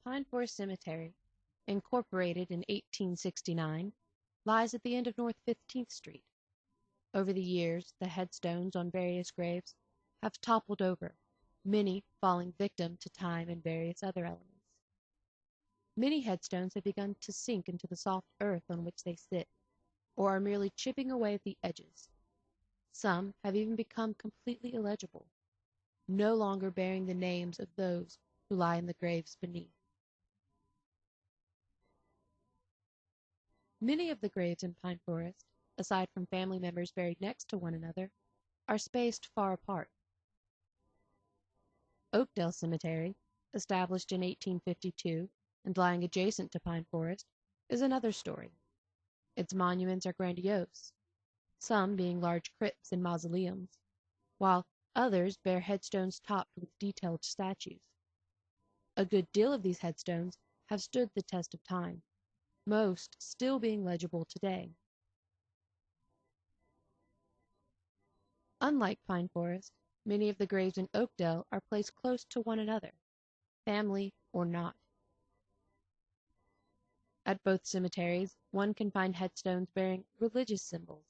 Pine Forest Cemetery, incorporated in 1869, lies at the end of North 15th Street. Over the years, the headstones on various graves have toppled over, many falling victim to time and various other elements. Many headstones have begun to sink into the soft earth on which they sit, or are merely chipping away at the edges. Some have even become completely illegible, no longer bearing the names of those who lie in the graves beneath. Many of the graves in Pine Forest, aside from family members buried next to one another, are spaced far apart. Oakdale Cemetery, established in 1852 and lying adjacent to Pine Forest, is another story. Its monuments are grandiose, some being large crypts and mausoleums, while others bear headstones topped with detailed statues. A good deal of these headstones have stood the test of time, most still being legible today. Unlike Pine Forest, many of the graves in Oakdale are placed close to one another, family or not. At both cemeteries, one can find headstones bearing religious symbols,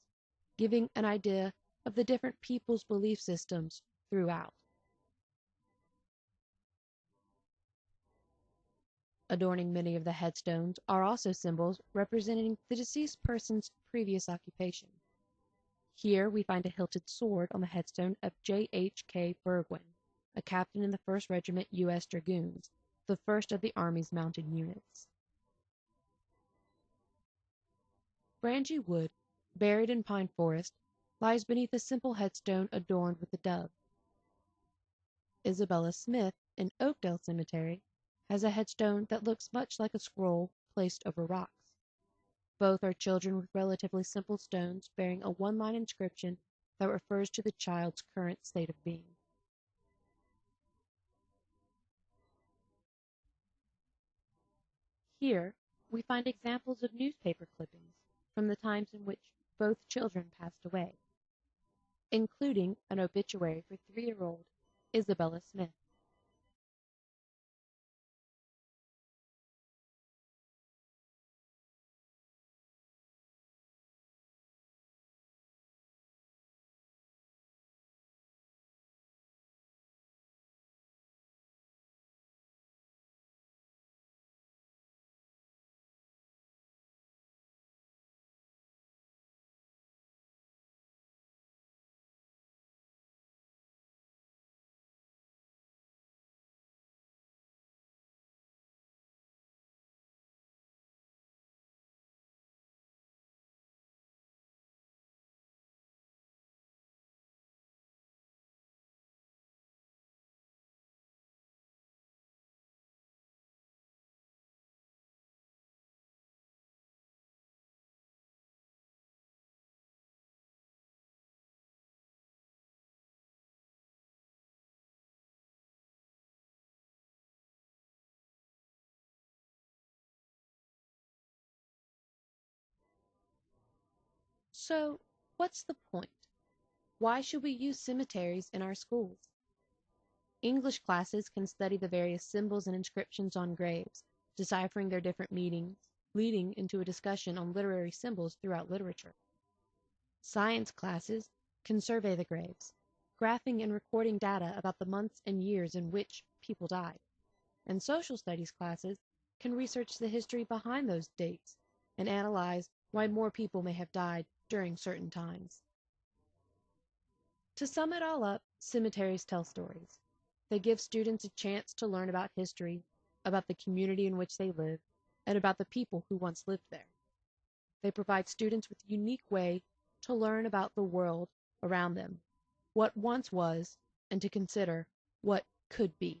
giving an idea of the different people's belief systems throughout. Adorning many of the headstones are also symbols representing the deceased person's previous occupation. Here we find a hilted sword on the headstone of J.H.K. Burgwin, a captain in the 1st Regiment U.S. Dragoons, the first of the Army's mounted units. Brangie Wood, buried in Pine Forest, lies beneath a simple headstone adorned with a dove. Isabella Smith, in Oakdale Cemetery, has a headstone that looks much like a scroll placed over rocks. Both are children with relatively simple stones bearing a one-line inscription that refers to the child's current state of being. Here, we find examples of newspaper clippings from the times in which both children passed away, including an obituary for 3-year-old Isabella Smith. So, what's the point? Why should we use cemeteries in our schools? English classes can study the various symbols and inscriptions on graves, deciphering their different meanings, leading into a discussion on literary symbols throughout literature. Science classes can survey the graves, graphing and recording data about the months and years in which people died. And social studies classes can research the history behind those dates and analyze why more people may have died during certain times. To sum it all up, cemeteries tell stories. They give students a chance to learn about history, about the community in which they live, and about the people who once lived there. They provide students with a unique way to learn about the world around them, what once was, and to consider what could be.